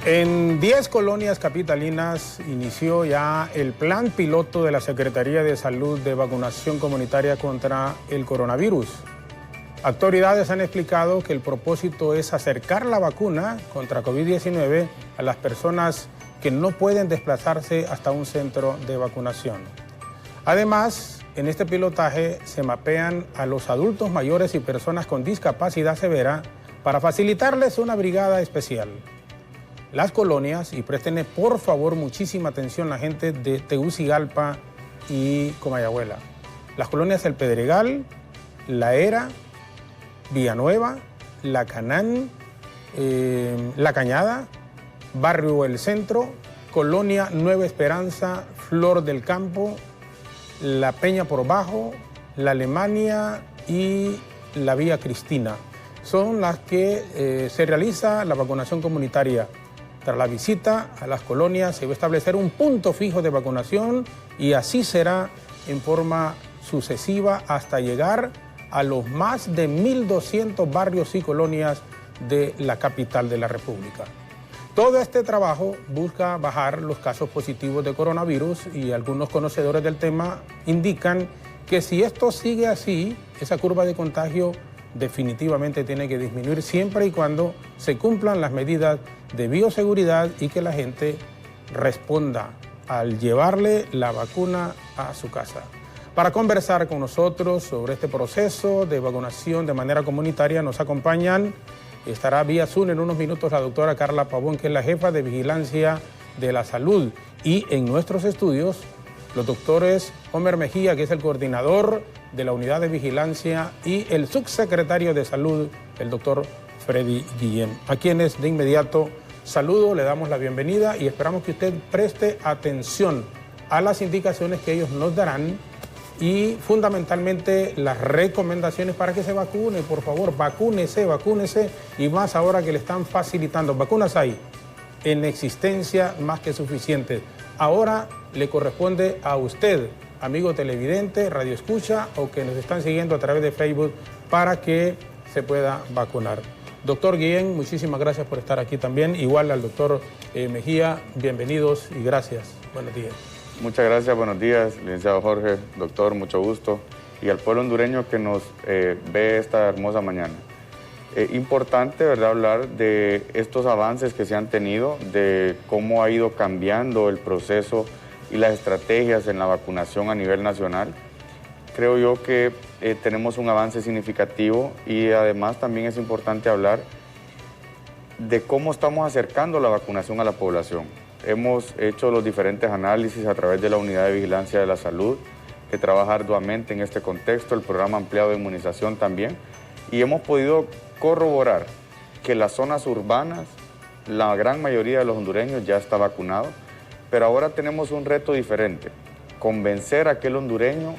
En 10 colonias capitalinas inició ya el plan piloto de la Secretaría de Salud de vacunación comunitaria contra el coronavirus. Autoridades han explicado que el propósito es acercar la vacuna contra COVID-19 a las personas que no pueden desplazarse hasta un centro de vacunación. Además, en este pilotaje se mapean a los adultos mayores y personas con discapacidad severa para facilitarles una brigada especial. Las colonias, y préstenle por favor muchísima atención la gente de Tegucigalpa y Comayagüela. Las colonias El Pedregal, La Era, Villanueva, La Canán, La Cañada, Barrio El Centro, Colonia Nueva Esperanza, Flor del Campo, La Peña por Bajo, La Alemania y la Vía Cristina. Son las que se realiza la vacunación comunitaria. Tras la visita a las colonias se va a establecer un punto fijo de vacunación y así será en forma sucesiva hasta llegar a los más de 1.200 barrios y colonias de la capital de la República. Todo este trabajo busca bajar los casos positivos de coronavirus y algunos conocedores del tema indican que si esto sigue así, esa curva de contagio definitivamente tiene que disminuir siempre y cuando se cumplan las medidas de bioseguridad y que la gente responda al llevarle la vacuna a su casa. Para conversar con nosotros sobre este proceso de vacunación de manera comunitaria nos acompañan, estará vía Zoom en unos minutos la doctora Carla Pavón, que es la jefa de Vigilancia de la Salud, y en nuestros estudios los doctores Homer Mejía, que es el coordinador de la Unidad de Vigilancia, y el subsecretario de Salud, el doctor Freddy Guillén, a quienes de inmediato saludo, le damos la bienvenida y esperamos que usted preste atención a las indicaciones que ellos nos darán y fundamentalmente las recomendaciones para que se vacune. Por favor, vacúnese, y más ahora que le están facilitando. Vacunas hay en existencia más que suficientes. Ahora le corresponde a usted, amigo televidente, radioescucha o que nos están siguiendo a través de Facebook, para que se pueda vacunar. Doctor Guillén, muchísimas gracias por estar aquí también. Igual al doctor Mejía, bienvenidos y gracias. Buenos días. Muchas gracias, buenos días, licenciado Jorge, doctor, mucho gusto. Y al pueblo hondureño que nos ve esta hermosa mañana. Importante, ¿verdad?, hablar de estos avances que se han tenido, de cómo ha ido cambiando el proceso y las estrategias en la vacunación a nivel nacional. Creo yo que tenemos un avance significativo y además también es importante hablar de cómo estamos acercando la vacunación a la población. Hemos hecho los diferentes análisis a través de la Unidad de Vigilancia de la Salud, que trabaja arduamente en este contexto, el programa ampliado de inmunización también, y hemos podido corroborar que las zonas urbanas, la gran mayoría de los hondureños ya está vacunado, pero ahora tenemos un reto diferente, convencer a aquel hondureño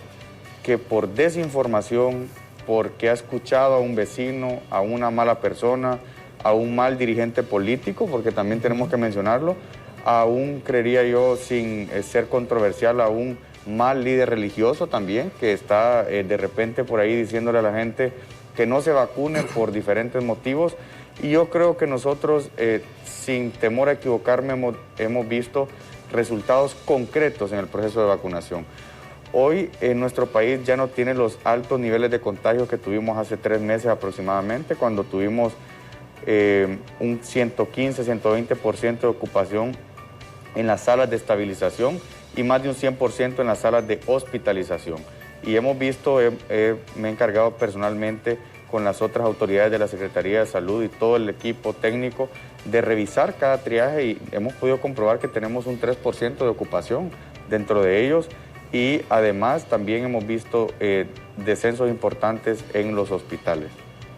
que por desinformación, porque ha escuchado a un vecino, a una mala persona, a un mal dirigente político, porque también tenemos que mencionarlo, a un, creería yo, sin ser controversial, a un mal líder religioso también, que está de repente por ahí diciéndole a la gente que no se vacune por diferentes motivos. Y yo creo que nosotros, sin temor a equivocarme, hemos visto resultados concretos en el proceso de vacunación. Hoy en nuestro país ya no tiene los altos niveles de contagio que tuvimos hace 3 meses aproximadamente, cuando tuvimos un 115, 120% de ocupación en las salas de estabilización y más de un 100% en las salas de hospitalización. Y hemos visto, me he encargado personalmente con las otras autoridades de la Secretaría de Salud y todo el equipo técnico de revisar cada triaje y hemos podido comprobar que tenemos un 3% de ocupación dentro de ellos y además también hemos visto descensos importantes en los hospitales.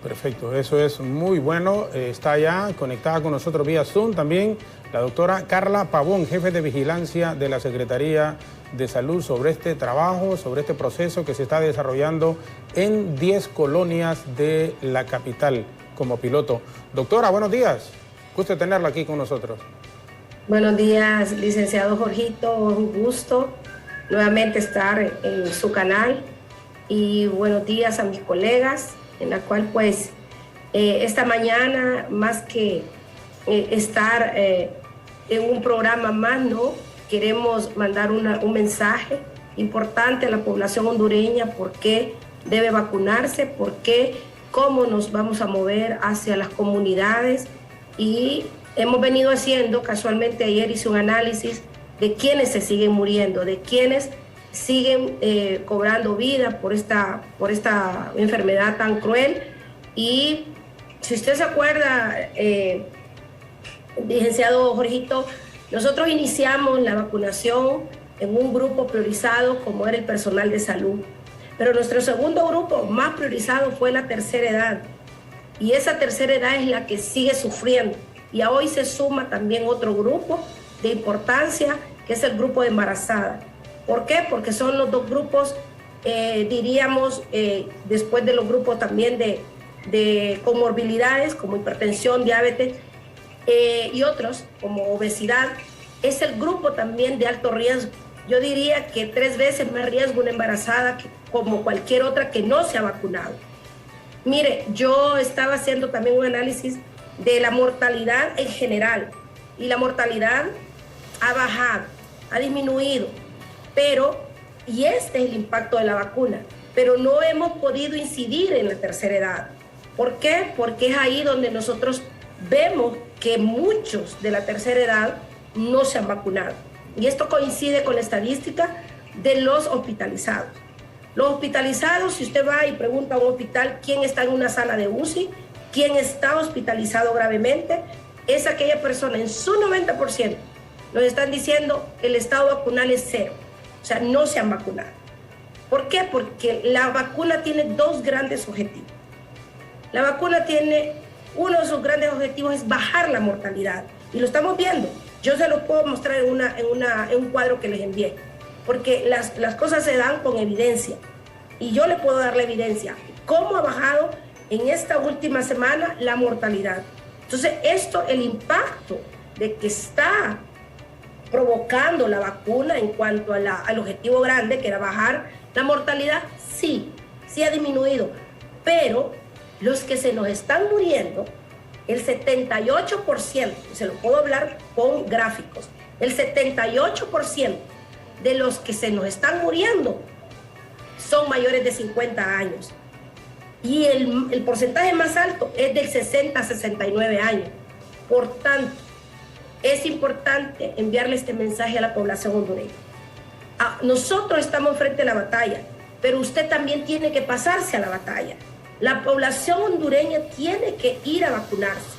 Perfecto, eso es muy bueno. Está ya conectada con nosotros vía Zoom también la doctora Carla Pavón, jefe de vigilancia de la Secretaría de Salud, sobre este trabajo, sobre este proceso que se está desarrollando en 10 colonias de la capital como piloto. Doctora, buenos días. Gusto tenerla aquí con nosotros. Buenos días, licenciado Jorgito. Un gusto nuevamente estar en su canal. Y buenos días a mis colegas, en la cual pues esta mañana, más que estar en un programa más, ¿no? Queremos mandar un mensaje importante a la población hondureña, por qué debe vacunarse, por qué, cómo nos vamos a mover hacia las comunidades. Y hemos venido haciendo, casualmente ayer hice un análisis de quienes se siguen muriendo, de quienes siguen cobrando vida por esta enfermedad tan cruel. Y si usted se acuerda, licenciado Jorgito, nosotros iniciamos la vacunación en un grupo priorizado como era el personal de salud, pero nuestro segundo grupo más priorizado fue la tercera edad, y esa tercera edad es la que sigue sufriendo, y a hoy se suma también otro grupo de importancia, que es el grupo de embarazadas. ¿Por qué? Porque son los dos grupos, diríamos, después de los grupos también de comorbilidades como hipertensión, diabetes, y otros como obesidad, es el grupo también de alto riesgo. Yo diría que 3 veces más riesgo una embarazada que como cualquier otra que no se ha vacunado. Mire, yo estaba haciendo también un análisis de la mortalidad en general, y la mortalidad ha bajado, ha disminuido, y este es el impacto de la vacuna, pero no hemos podido incidir en la tercera edad. ¿Por qué? Porque es ahí donde nosotros vemos que muchos de la tercera edad no se han vacunado. Y esto coincide con la estadística de los hospitalizados. Los hospitalizados, si usted va y pregunta a un hospital quién está en una sala de UCI, quién está hospitalizado gravemente, es aquella persona, en su 90%, nos están diciendo el estado vacunal es 0. O sea, no se han vacunado. ¿Por qué? Porque la vacuna tiene 2 grandes objetivos. La vacuna tiene, uno de sus grandes objetivos es bajar la mortalidad. Y lo estamos viendo. Yo se lo puedo mostrar en un cuadro que les envié. Porque las cosas se dan con evidencia. Y yo le puedo dar la evidencia. ¿Cómo ha bajado en esta última semana la mortalidad? Entonces, el impacto de que está provocando la vacuna en cuanto al objetivo grande, que era bajar la mortalidad, sí ha disminuido. Pero los que se nos están muriendo, el 78%, se lo puedo hablar con gráficos, el 78% de los que se nos están muriendo son mayores de 50 años. Y el porcentaje más alto es del 60 a 69 años. Por tanto, es importante enviarle este mensaje a la población hondureña. Nosotros estamos frente a la batalla, pero usted también tiene que pasarse a la batalla. La población hondureña tiene que ir a vacunarse.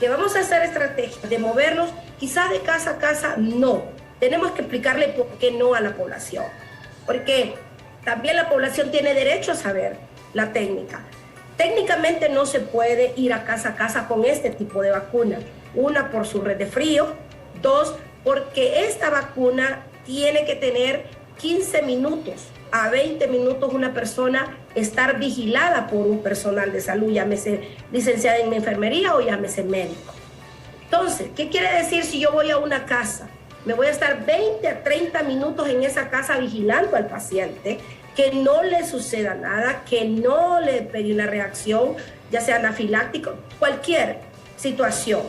¿Que vamos a hacer estrategias de movernos quizás de casa a casa? No. Tenemos que explicarle por qué no a la población. Porque también la población tiene derecho a saber la técnica. Técnicamente no se puede ir a casa con este tipo de vacuna. 1, por su red de frío. 2, porque esta vacuna tiene que tener 15 minutos a 20 minutos una persona estar vigilada por un personal de salud, llámese licenciada en enfermería o llámese médico. Entonces, ¿qué quiere decir si yo voy a una casa? Me voy a estar 20 a 30 minutos en esa casa vigilando al paciente, que no le suceda nada, que no le pegue una reacción, ya sea anafiláctica, cualquier situación.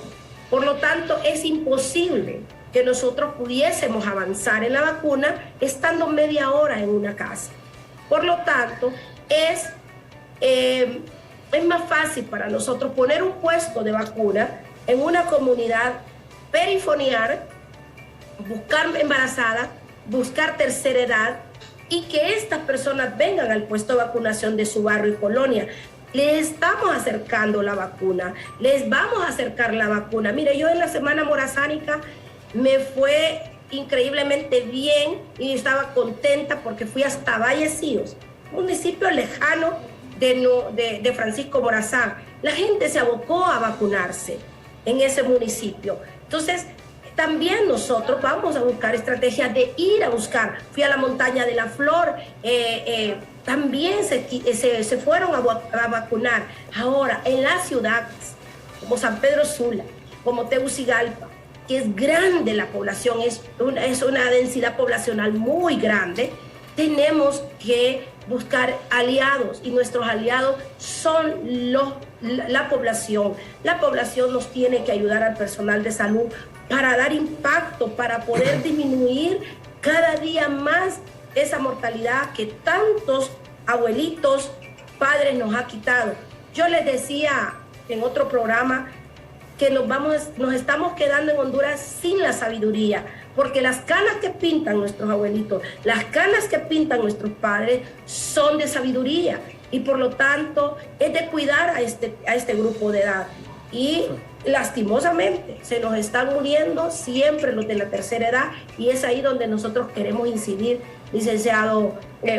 Por lo tanto, es imposible que nosotros pudiésemos avanzar en la vacuna estando media hora en una casa. Por lo tanto, es más fácil para nosotros poner un puesto de vacuna en una comunidad, perifoniar, buscar embarazadas, buscar tercera edad, y que estas personas vengan al puesto de vacunación de su barrio y colonia. Les estamos acercando la vacuna, les vamos a acercar la vacuna. Mire, yo en la semana morazánica me fue increíblemente bien y estaba contenta porque fui hasta Vallecillos, municipio lejano de Francisco Morazán. La gente se abocó a vacunarse en ese municipio. Entonces, también nosotros vamos a buscar estrategias de ir a buscar. Fui a la montaña de la Flor, también se fueron a vacunar. Ahora, en las ciudades, como San Pedro Sula, como Tegucigalpa, que es grande la población, es una densidad poblacional muy grande, tenemos que buscar aliados, y nuestros aliados son la población. La población nos tiene que ayudar al personal de salud para dar impacto, para poder disminuir cada día más esa mortalidad que tantos abuelitos, padres nos ha quitado. Yo les decía en otro programa que nos estamos quedando en Honduras sin la sabiduría, porque las canas que pintan nuestros abuelitos, las canas que pintan nuestros padres son de sabiduría, y por lo tanto es de cuidar a este grupo de edad. Y lastimosamente se nos están muriendo siempre los de la tercera edad, y es ahí donde nosotros queremos incidir, licenciado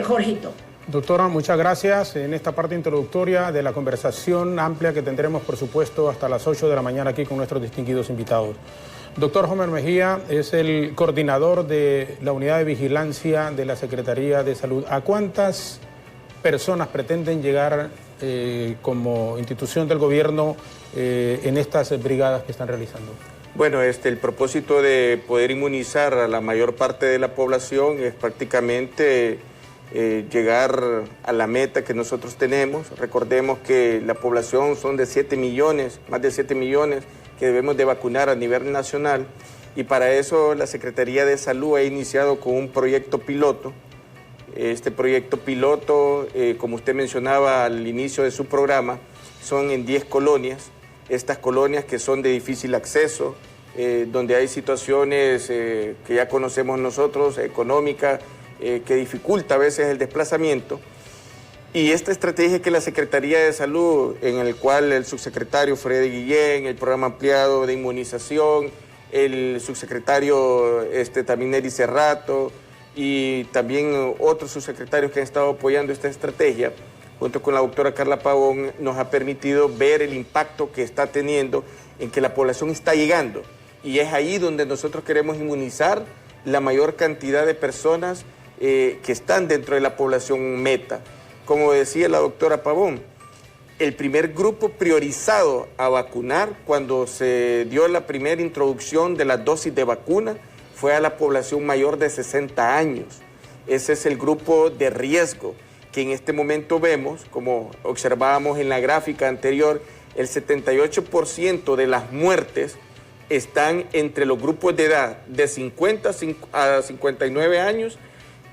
Jorgito. Doctora, muchas gracias en esta parte introductoria de la conversación amplia que tendremos, por supuesto, hasta las 8 de la mañana aquí con nuestros distinguidos invitados. Doctor Homer Mejía es el coordinador de la unidad de vigilancia de la Secretaría de Salud. ¿A cuántas personas pretenden llegar como institución del gobierno en estas brigadas que están realizando? Bueno, el propósito de poder inmunizar a la mayor parte de la población es prácticamente llegar a la meta que nosotros tenemos. Recordemos que la población son de 7 millones, más de 7 millones que debemos de vacunar a nivel nacional, y para eso la Secretaría de Salud ha iniciado con un proyecto piloto. Este proyecto piloto, como usted mencionaba al inicio de su programa, son en 10 colonias. Estas colonias que son de difícil acceso, donde hay situaciones que ya conocemos nosotros, económicas, que dificulta a veces el desplazamiento. Y esta estrategia que la Secretaría de Salud, en el cual el subsecretario Freddy Guillén, el programa ampliado de inmunización, el subsecretario también Neri Cerrato, y también otros subsecretarios que han estado apoyando esta estrategia, junto con la doctora Carla Pavón, nos ha permitido ver el impacto que está teniendo en que la población está llegando. Y es ahí donde nosotros queremos inmunizar la mayor cantidad de personas que están dentro de la población meta. Como decía la doctora Pavón, el primer grupo priorizado a vacunar cuando se dio la primera introducción de las dosis de vacuna fue a la población mayor de 60 años. Ese es el grupo de riesgo que en este momento vemos, como observábamos en la gráfica anterior, el 78% de las muertes están entre los grupos de edad de 50 a 59 años,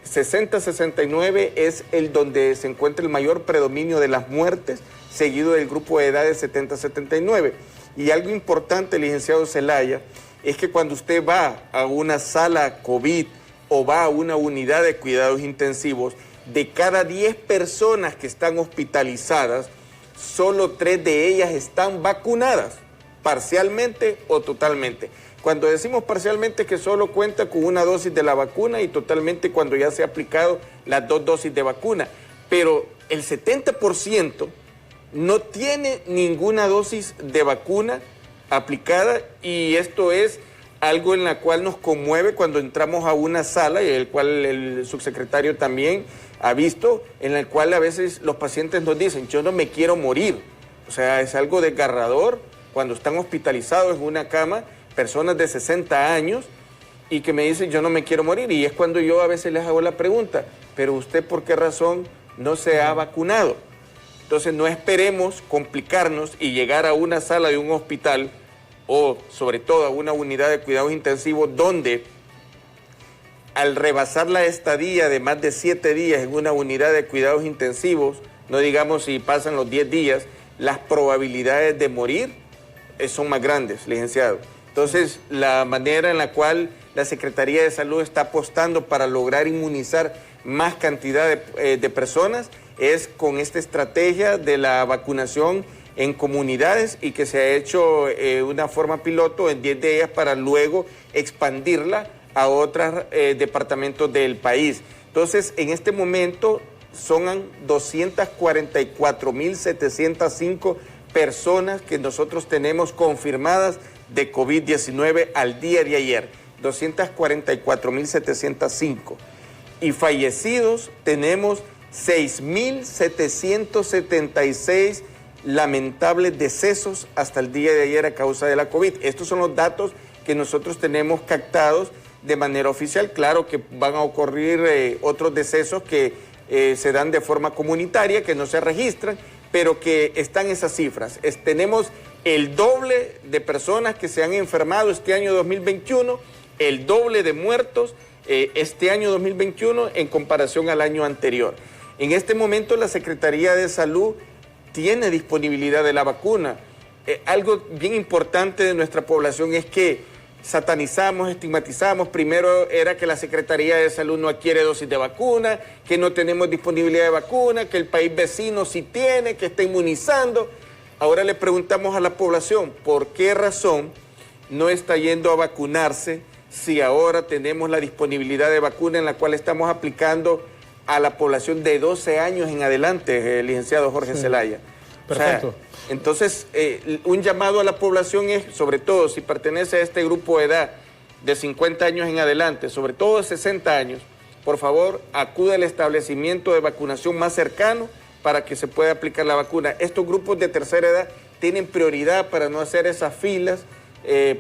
60 a 69 es el donde se encuentra el mayor predominio de las muertes, seguido del grupo de edad de 70 a 79. Y algo importante, licenciado Zelaya, es que cuando usted va a una sala COVID o va a una unidad de cuidados intensivos, de cada 10 personas que están hospitalizadas, solo 3 de ellas están vacunadas, parcialmente o totalmente. Cuando decimos parcialmente, que solo cuenta con una dosis de la vacuna, y totalmente cuando ya se ha aplicado las 2 dosis de vacuna. Pero el 70% no tiene ninguna dosis de vacuna aplicada, y esto es algo en la cual nos conmueve cuando entramos a una sala, y el cual el subsecretario también ha visto, en el cual a veces los pacientes nos dicen: yo no me quiero morir. O sea, es algo desgarrador cuando están hospitalizados en una cama, personas de 60 años, y que me dicen: yo no me quiero morir. Y es cuando yo a veces les hago la pregunta: pero usted, ¿por qué razón no se ha vacunado? Entonces no esperemos complicarnos y llegar a una sala de un hospital, o sobre todo a una unidad de cuidados intensivos, donde al rebasar la estadía de más de 7 días en una unidad de cuidados intensivos, no digamos si pasan los 10 días, las probabilidades de morir son más grandes, licenciado. Entonces, la manera en la cual la Secretaría de Salud está apostando para lograr inmunizar más cantidad de personas es con esta estrategia de la vacunación en comunidades, y que se ha hecho una forma piloto en 10 de ellas para luego expandirla a otros departamentos del país. Entonces, en este momento son 244.705 personas que nosotros tenemos confirmadas de COVID-19 al día de ayer, 244.705. Y fallecidos tenemos 6.776 lamentables decesos hasta el día de ayer a causa de la COVID. Estos son los datos que nosotros tenemos captados de manera oficial. Claro que van a ocurrir otros decesos que se dan de forma comunitaria, que no se registran, pero que están esas cifras. Tenemos el doble de personas que se han enfermado este año 2021, el doble de muertos este año 2021 en comparación al año anterior. En este momento la Secretaría de Salud tiene disponibilidad de la vacuna. Algo bien importante de nuestra población es que satanizamos, estigmatizamos. Primero era que la Secretaría de Salud no adquiere dosis de vacuna, que no tenemos disponibilidad de vacuna, que el país vecino sí tiene, que está inmunizando. Ahora le preguntamos a la población, ¿por qué razón no está yendo a vacunarse si ahora tenemos la disponibilidad de vacuna en la cual estamos aplicando a la población de 12 años en adelante, licenciado Jorge Zelaya? Perfecto. O sea, entonces, un llamado a la población es, sobre todo, si pertenece a este grupo de edad de 50 años en adelante, sobre todo de 60 años, por favor, acude al establecimiento de vacunación más cercano para que se pueda aplicar la vacuna. Estos grupos de tercera edad tienen prioridad para no hacer esas filas,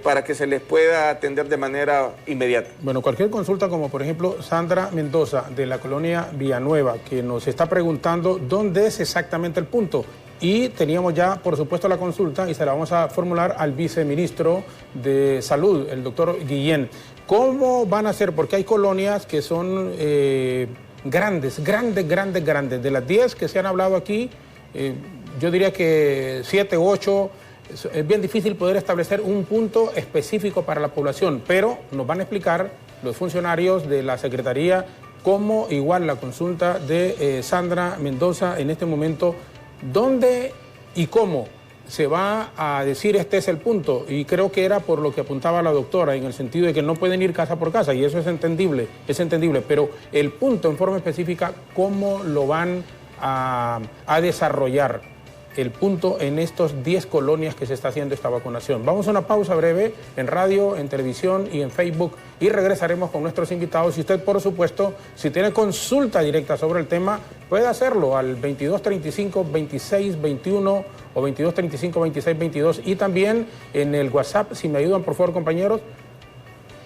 para que se les pueda atender de manera inmediata. Bueno, cualquier consulta, como por ejemplo Sandra Mendoza de la colonia Villanueva, que nos está preguntando dónde es exactamente el punto. Y teníamos ya, por supuesto, la consulta y se la vamos a formular al viceministro de Salud, el doctor Guillén. ¿Cómo van a hacer? Porque hay colonias que son grandes. De las 10 que se han hablado aquí, yo diría que 7 u 8... Es bien difícil poder establecer un punto específico para la población, pero nos van a explicar los funcionarios de la Secretaría cómo, igual la consulta de Sandra Mendoza en este momento, dónde y cómo se va a decir este es el punto. Y creo que era por lo que apuntaba la doctora, en el sentido de que no pueden ir casa por casa, y eso es entendible, pero el punto en forma específica, cómo lo van a desarrollar. El punto en estos 10 colonias que se está haciendo esta vacunación. Vamos a una pausa breve en radio, en televisión y en Facebook y regresaremos con nuestros invitados. Y usted, por supuesto, si tiene consulta directa sobre el tema, puede hacerlo al 2235-2621 o 2235-2622 y también en el WhatsApp, si me ayudan por favor compañeros,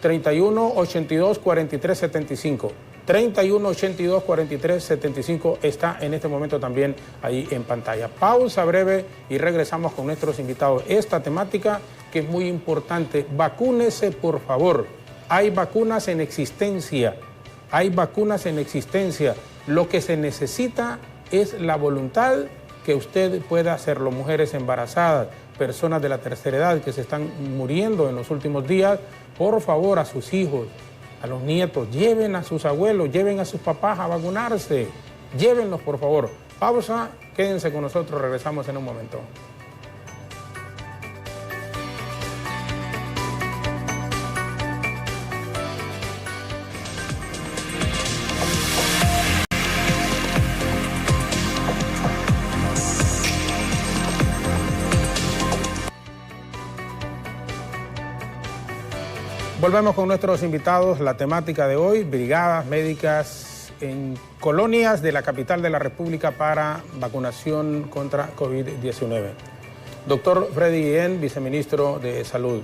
3182-4375. 3182-4375 está en este momento también ahí en pantalla. Pausa breve y regresamos con nuestros invitados. Esta temática que es muy importante, vacúnese por favor. Hay vacunas en existencia, Lo que se necesita es la voluntad que usted pueda hacerlo. Mujeres embarazadas, personas de la tercera edad que se están muriendo en los últimos días, por favor a sus hijos, a los nietos, lleven a sus abuelos, lleven a sus papás a vacunarse, llévenlos por favor. Pausa, quédense con nosotros, regresamos en un momento. Volvemos con nuestros invitados. La temática de hoy, brigadas médicas en colonias de la capital de la República para vacunación contra COVID-19. Doctor Freddy Guillén, viceministro de Salud.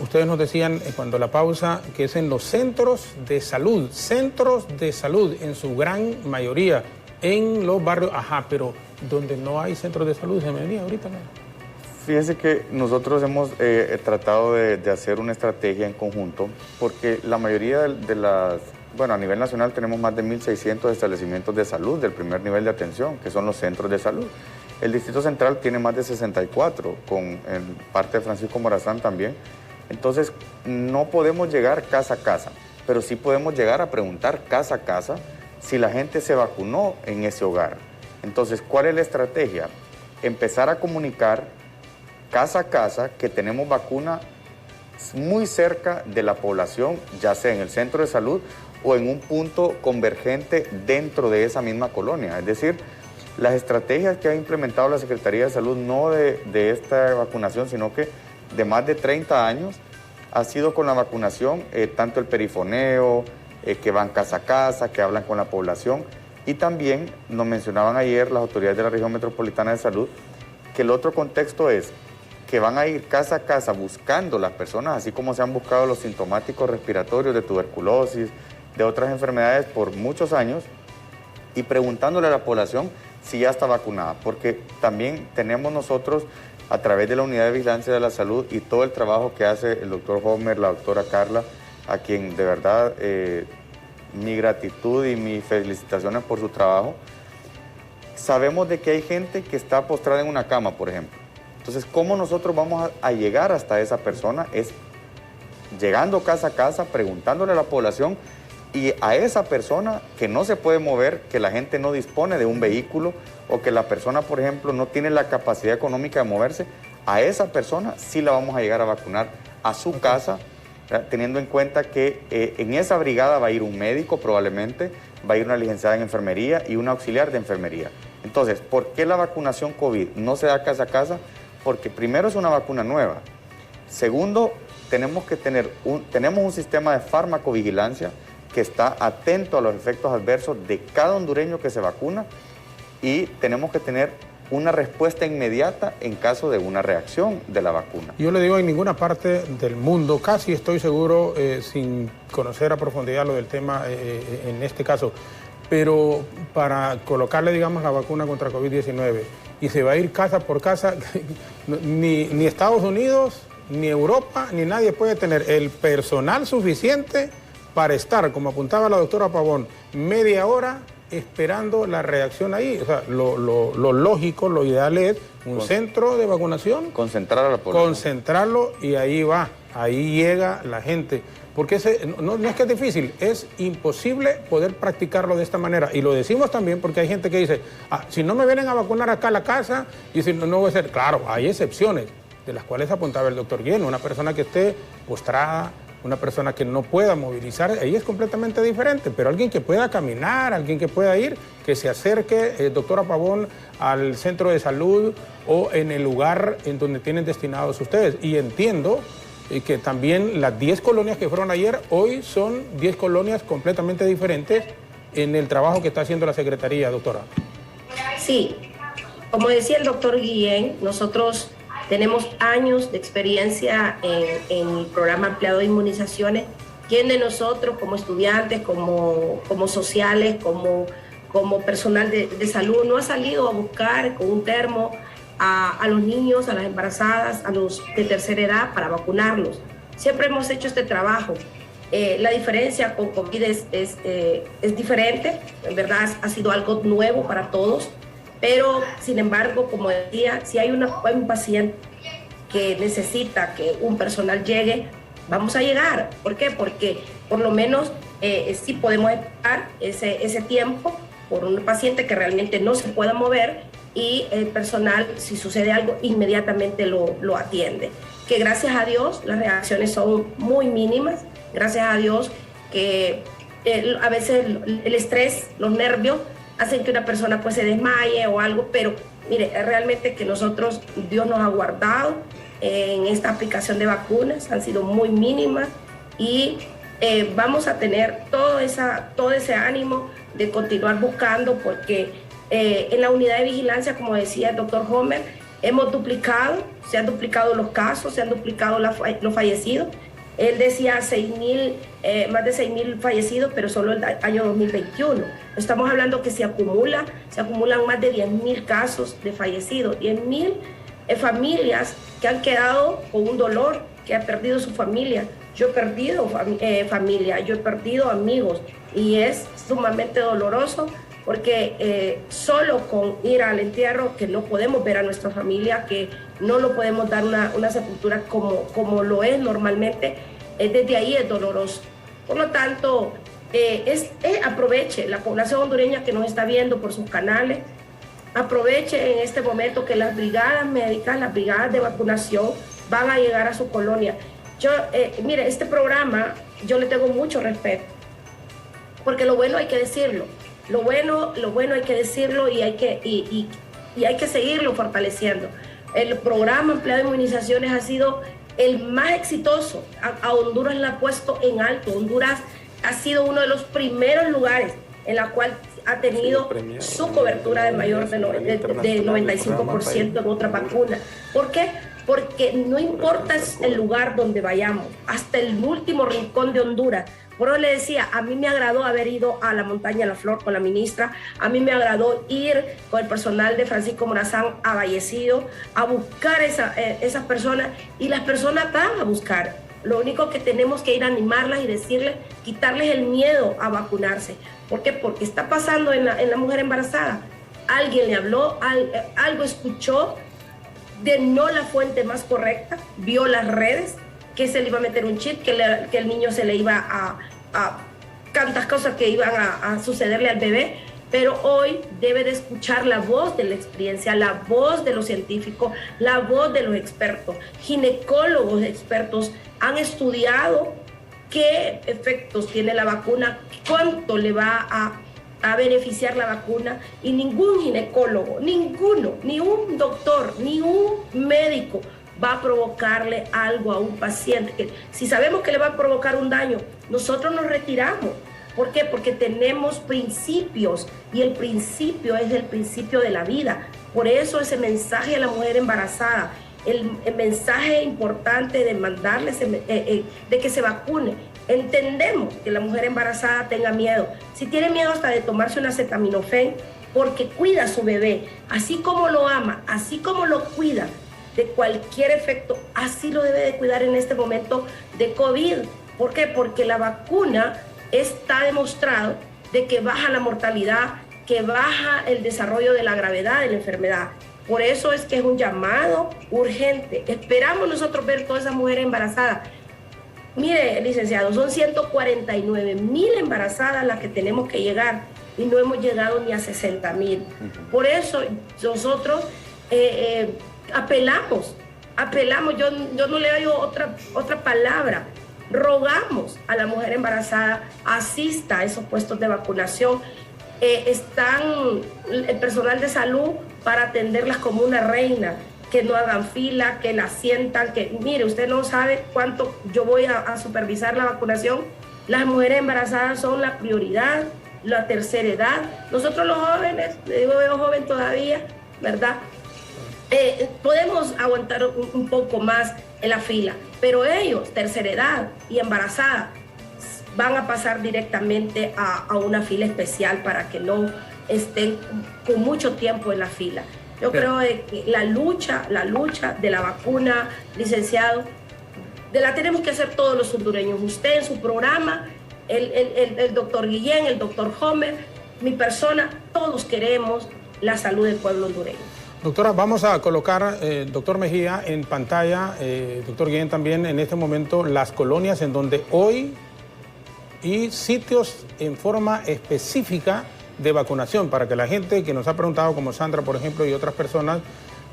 Ustedes nos decían cuando la pausa que es en los centros de salud en su gran mayoría, en los barrios, pero donde no hay centros de salud, se me venía ahorita, ¿no? Fíjense que nosotros hemos tratado de hacer una estrategia en conjunto, porque la mayoría de las, a nivel nacional tenemos más de 1.600 establecimientos de salud del primer nivel de atención, que son los centros de salud. El Distrito Central tiene más de 64, en parte de Francisco Morazán también. Entonces, no podemos llegar casa a casa, pero sí podemos llegar a preguntar casa a casa si la gente se vacunó en ese hogar. Entonces, ¿cuál es la estrategia? Empezar a comunicar casa a casa que tenemos vacuna muy cerca de la población, ya sea en el centro de salud o en un punto convergente dentro de esa misma colonia. Es decir, las estrategias que ha implementado la Secretaría de Salud, no de esta vacunación, sino que de más de 30 años, ha sido con la vacunación, tanto el perifoneo, que van casa a casa, que hablan con la población, y también nos mencionaban ayer las autoridades de la Región Metropolitana de Salud, que el otro contexto es que van a ir casa a casa buscando las personas, así como se han buscado los sintomáticos respiratorios de tuberculosis, de otras enfermedades por muchos años y preguntándole a la población si ya está vacunada, porque también tenemos nosotros, a través de la Unidad de Vigilancia de la Salud y todo el trabajo que hace el doctor Homer, la doctora Carla, a quien de verdad mi gratitud y mis felicitaciones por su trabajo. Sabemos de que hay gente que está postrada en una cama, por ejemplo. Entonces, ¿cómo nosotros vamos a llegar hasta esa persona? Es llegando casa a casa, preguntándole a la población y a esa persona que no se puede mover, que la gente no dispone de un vehículo o que la persona, por ejemplo, no tiene la capacidad económica de moverse, a esa persona sí la vamos a llegar a vacunar a su casa, teniendo en cuenta que en esa brigada va a ir un médico probablemente, va a ir una licenciada en enfermería y un auxiliar de enfermería. Entonces, ¿por qué la vacunación COVID no se da casa a casa? Porque primero es una vacuna nueva. Segundo, tenemos un sistema de farmacovigilancia que está atento a los efectos adversos de cada hondureño que se vacuna y tenemos que tener una respuesta inmediata en caso de una reacción de la vacuna. Yo le digo, en ninguna parte del mundo, casi estoy seguro, sin conocer a profundidad lo del tema en este caso, pero para colocarle, digamos, la vacuna contra COVID-19 y se va a ir casa por casa, ni Estados Unidos, ni Europa, ni nadie puede tener el personal suficiente para estar, como apuntaba la doctora Pavón, media hora esperando la reacción ahí. O sea, lo lógico, lo ideal es un centro de vacunación. Concentrar a la población. Concentrarlo y ahí va, ahí llega la gente. Porque no es que es difícil, es imposible poder practicarlo de esta manera. Y lo decimos también porque hay gente que dice, si no me vienen a vacunar acá a la casa, y si no voy a ser. Claro, hay excepciones, de las cuales apuntaba el doctor Guillén. Una persona que esté postrada, una persona que no pueda movilizar, ahí es completamente diferente, pero alguien que pueda caminar, alguien que pueda ir, que se acerque, doctora Pavón, al centro de salud o en el lugar en donde tienen destinados ustedes. Y entiendo que también las 10 colonias que fueron ayer, hoy son 10 colonias completamente diferentes en el trabajo que está haciendo la Secretaría, doctora. Sí, como decía el doctor Guillén, nosotros tenemos años de experiencia en el programa ampliado de inmunizaciones. ¿Quién de nosotros, como estudiantes, como sociales, como personal de salud, no ha salido a buscar con un termo a los niños, a las embarazadas, a los de tercera edad para vacunarlos? Siempre hemos hecho este trabajo. La diferencia con COVID es diferente, en verdad ha sido algo nuevo para todos. Pero, sin embargo, como decía, si hay un paciente que necesita que un personal llegue, vamos a llegar. ¿Por qué? Porque por lo menos sí podemos esperar ese tiempo por un paciente que realmente no se pueda mover y el personal, si sucede algo, inmediatamente lo atiende. Que gracias a Dios las reacciones son muy mínimas, gracias a Dios que a veces el estrés, los nervios, hacen que una persona pues se desmaye o algo, pero mire, realmente que nosotros, Dios nos ha guardado en esta aplicación de vacunas, han sido muy mínimas y vamos a tener todo ese ánimo de continuar buscando porque en la unidad de vigilancia, como decía el doctor Homer, se han duplicado los casos, se han duplicado los fallecidos. Él decía más de 6,000 fallecidos, pero solo el año 2021. Estamos hablando que se acumulan más de 10,000 casos de fallecidos, 10,000 familias que han quedado con un dolor, que han perdido su familia. Yo he perdido familia, yo he perdido amigos y es sumamente doloroso porque solo con ir al entierro, que no podemos ver a nuestra familia, que no lo podemos dar una sepultura como lo es normalmente, desde ahí es doloroso. Por lo tanto, aproveche la población hondureña que nos está viendo por sus canales, aproveche en este momento que las brigadas médicas, las brigadas de vacunación van a llegar a su colonia. Mire, este programa yo le tengo mucho respeto, porque lo bueno hay que decirlo. Lo bueno hay que decirlo y hay que seguirlo fortaleciendo. El programa ampliado de inmunizaciones ha sido el más exitoso. A Honduras le ha puesto en alto. Honduras ha sido uno de los primeros lugares en la cual ha tenido su cobertura de mayor de 95% en otra vacuna. ¿Por qué? Porque no importa el lugar donde vayamos, hasta el último rincón de Honduras, Por eso le decía, a mí me agradó haber ido a la Montaña de la Flor con la ministra, a mí me agradó ir con el personal de Francisco Morazán a Vallecillo a buscar esas personas, y las personas van a buscar. Lo único que tenemos que ir a animarlas y decirles, quitarles el miedo a vacunarse. ¿Por qué? Porque está pasando en la mujer embarazada. Alguien le habló, algo escuchó de no la fuente más correcta, vio las redes, que se le iba a meter un chip, que el niño se le iba a tantas cosas que iban a sucederle al bebé, pero hoy debe de escuchar la voz de la experiencia, la voz de los científicos, la voz de los expertos. Ginecólogos expertos han estudiado qué efectos tiene la vacuna, cuánto le va a beneficiar la vacuna, y ningún ginecólogo, ninguno, ni un doctor, ni un médico va a provocarle algo a un paciente. Que si sabemos que le va a provocar un daño, nosotros nos retiramos. ¿Por qué? Porque tenemos principios, y el principio es el principio de la vida. Por eso ese mensaje a la mujer embarazada, el mensaje importante de mandarle, de que se vacune. Entendemos que la mujer embarazada tenga miedo. Si tiene miedo hasta de tomarse un acetaminofén, porque cuida a su bebé, así como lo ama, así como lo cuida de cualquier efecto, así lo debe de cuidar en este momento de COVID. ¿Por qué? Porque la vacuna está demostrado de que baja la mortalidad, que baja el desarrollo de la gravedad de la enfermedad. Por eso es que es un llamado urgente. Esperamos nosotros ver todas esas mujeres embarazadas. Mire, licenciado, son 149,000 embarazadas las que tenemos que llegar, y no hemos llegado ni a 60,000. Por eso nosotros apelamos, yo no le doy otra palabra. Rogamos a la mujer embarazada, asista a esos puestos de vacunación. Están el personal de salud para atenderlas como una reina, que no hagan fila, que la sientan, que mire, usted no sabe cuánto yo voy a supervisar la vacunación. Las mujeres embarazadas son la prioridad, la tercera edad. Nosotros los jóvenes, digo, veo joven todavía, ¿verdad? Podemos aguantar un poco más en la fila, pero ellos, tercera edad y embarazada, van a pasar directamente a una fila especial para que no estén con mucho tiempo en la fila. Yo creo que la lucha de la vacuna, licenciado, la tenemos que hacer todos los hondureños. Usted en su programa, el doctor Guillén, el doctor Homer, mi persona, todos queremos la salud del pueblo hondureño. Doctora, vamos a colocar, doctor Mejía, en pantalla, doctor Guillén también, en este momento, las colonias en donde hoy, y sitios en forma específica de vacunación, para que la gente que nos ha preguntado, como Sandra, por ejemplo, y otras personas,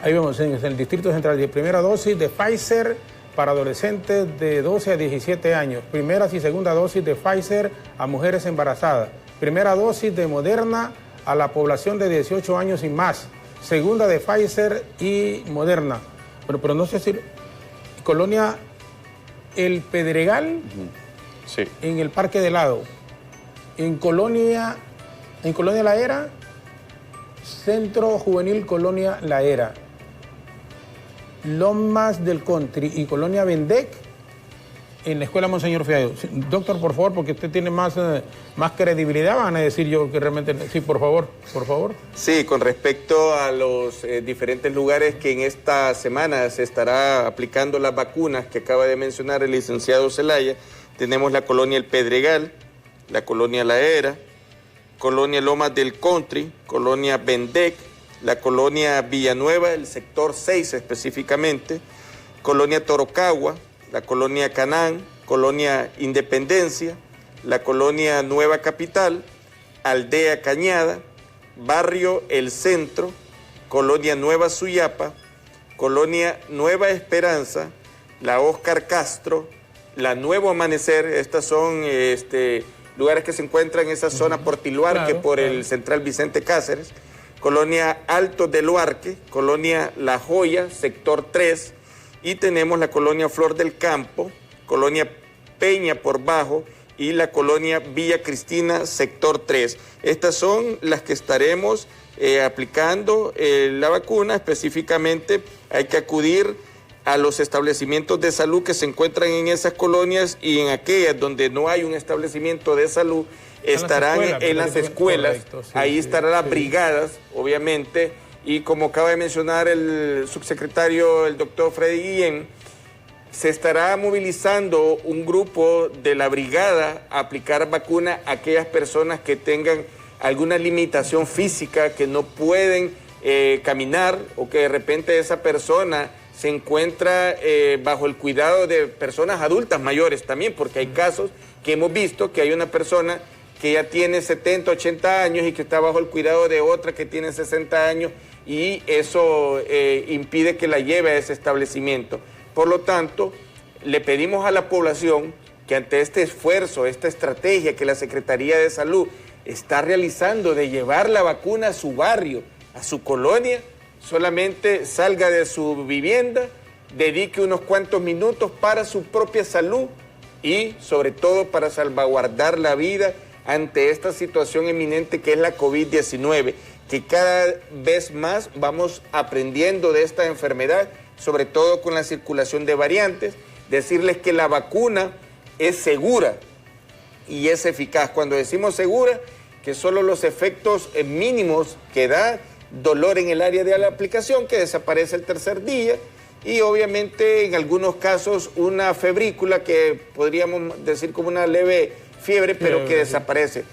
ahí vemos en el Distrito Central, de primera dosis de Pfizer para adolescentes de 12 a 17 años, primeras y segunda dosis de Pfizer a mujeres embarazadas, primera dosis de Moderna a la población de 18 años y más, segunda de Pfizer y Moderna. Pero no sé si... Colonia El Pedregal, sí, en el Parque del Lado, en Colonia La Era, Centro Juvenil Colonia La Era, Lomas del Country y Colonia Bendec, en la Escuela Monseñor Fiallo. Doctor, por favor, porque usted tiene más credibilidad, van a decir yo que realmente... Sí, por favor. Sí, con respecto a los diferentes lugares que en esta semana se estará aplicando las vacunas que acaba de mencionar el licenciado Zelaya, tenemos la Colonia El Pedregal, la Colonia La Era, Colonia Lomas del Country, Colonia Bendec, la Colonia Villanueva, el sector 6 específicamente, Colonia Torocagua, la Colonia Canán, Colonia Independencia, la Colonia Nueva Capital, Aldea Cañada, Barrio El Centro, Colonia Nueva Suyapa, Colonia Nueva Esperanza, la Óscar Castro, la Nuevo Amanecer. Estas son lugares que se encuentran en esa zona por Tiluarque, por el Central Vicente Cáceres, Colonia Alto del Luarque, Colonia La Joya, sector 3, y tenemos la Colonia Flor del Campo, Colonia Peña por Bajo y la Colonia Villa Cristina, sector 3. Estas son las que estaremos aplicando la vacuna. Específicamente hay que acudir a los establecimientos de salud que se encuentran en esas colonias, y en aquellas donde no hay un establecimiento de salud, estarán en las escuelas, correcto, sí, ahí estarán las brigadas, obviamente, y como acaba de mencionar el subsecretario, el doctor Freddy Guillén, se estará movilizando un grupo de la brigada a aplicar vacuna a aquellas personas que tengan alguna limitación física, que no pueden caminar, o que de repente esa persona se encuentra bajo el cuidado de personas adultas mayores también, porque hay casos que hemos visto que hay una persona que ya tiene 70, 80 años y que está bajo el cuidado de otra que tiene 60 años, y eso impide que la lleve a ese establecimiento. Por lo tanto, le pedimos a la población que ante este esfuerzo, esta estrategia que la Secretaría de Salud está realizando de llevar la vacuna a su barrio, a su colonia, solamente salga de su vivienda, dedique unos cuantos minutos para su propia salud y sobre todo para salvaguardar la vida ante esta situación eminente que es la COVID-19, que cada vez más vamos aprendiendo de esta enfermedad, sobre todo con la circulación de variantes. Decirles que la vacuna es segura y es eficaz. Cuando decimos segura, que solo los efectos mínimos que da, dolor en el área de la aplicación, que desaparece el tercer día, y obviamente en algunos casos una febrícula que podríamos decir como una leve fiebre, pero que desaparece.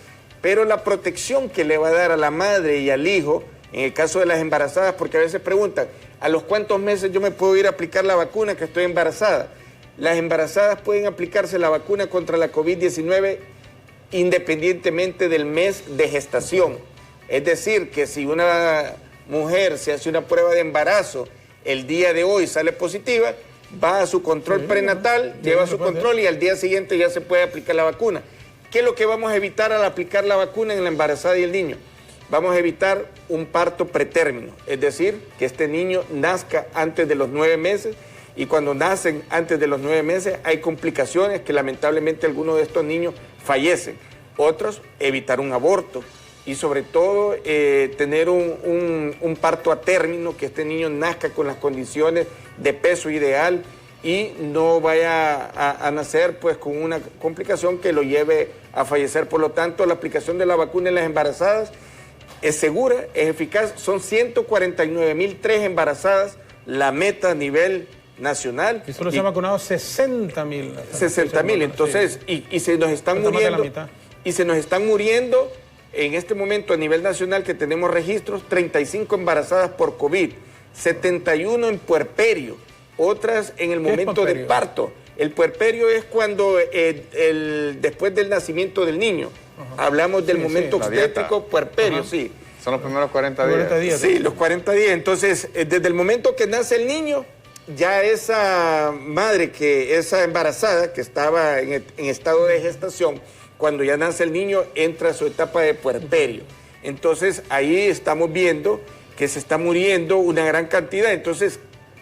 Pero la protección que le va a dar a la madre y al hijo, en el caso de las embarazadas, porque a veces preguntan, ¿a los cuántos meses yo me puedo ir a aplicar la vacuna que estoy embarazada? Las embarazadas pueden aplicarse la vacuna contra la COVID-19 independientemente del mes de gestación. Es decir, que si una mujer se hace una prueba de embarazo el día de hoy sale positiva, va a su control prenatal, lleva su control y al día siguiente ya se puede aplicar la vacuna. ¿Qué es lo que vamos a evitar al aplicar la vacuna en la embarazada y el niño? Vamos a evitar un parto pretérmino, es decir, que este niño nazca antes de los 9 meses, y cuando nacen antes de los 9 meses hay complicaciones que lamentablemente algunos de estos niños fallecen. Otros, evitar un aborto. Y sobre todo tener un parto a término, que este niño nazca con las condiciones de peso ideal y no vaya a nacer pues con una complicación que lo lleve a fallecer. Por lo tanto, la aplicación de la vacuna en las embarazadas es segura, es eficaz. Son 149.003 embarazadas, la meta a nivel nacional. Y solo se han vacunado 60.000. 60.000, entonces, y se nos están muriendo. Y se nos están muriendo. En este momento a nivel nacional que tenemos registros, 35 embarazadas por COVID, 71 en puerperio, otras en el momento del parto. El puerperio es cuando después del nacimiento del niño. Hablamos del momento obstétrico, puerperio, sí. Son los primeros 40 días. Sí, los 40 días. Entonces, desde el momento que nace el niño, ya esa madre, esa embarazada que estaba en estado de gestación, cuando ya nace el niño, entra a su etapa de puerperio. Entonces, ahí estamos viendo que se está muriendo una gran cantidad. Entonces,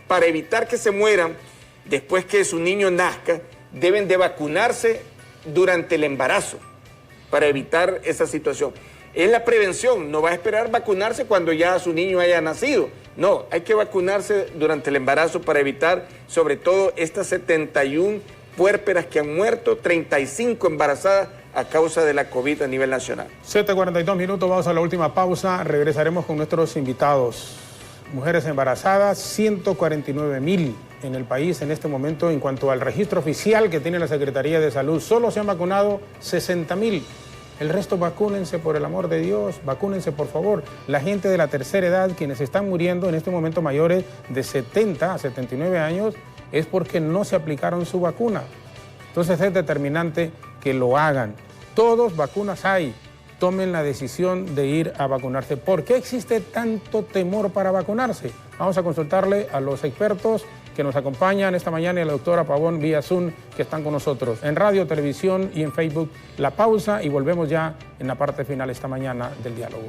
para evitar que se mueran después que su niño nazca, deben de vacunarse durante el embarazo para evitar esa situación. Es la prevención, no va a esperar vacunarse cuando ya su niño haya nacido. No, hay que vacunarse durante el embarazo para evitar, sobre todo, estas 71 puérperas que han muerto, 35 embarazadas a causa de la COVID a nivel nacional. 7:42 minutos, vamos a la última pausa, regresaremos con nuestros invitados. Mujeres embarazadas, 149.000 en el país en este momento. En cuanto al registro oficial que tiene la Secretaría de Salud, solo se han vacunado 60.000. El resto, vacúnense por el amor de Dios, vacúnense por favor. La gente de la tercera edad, quienes están muriendo en este momento mayores de 70 a 79 años, es porque no se aplicaron su vacuna. Entonces es determinante que lo hagan. Todos vacunas hay. Tomen la decisión de ir a vacunarse. ¿Por qué existe tanto temor para vacunarse? Vamos a consultarle a los expertos que nos acompañan esta mañana y a la doctora Pavón vía Zoom, que están con nosotros en radio, televisión y en Facebook. La pausa y volvemos ya en la parte final esta mañana del diálogo.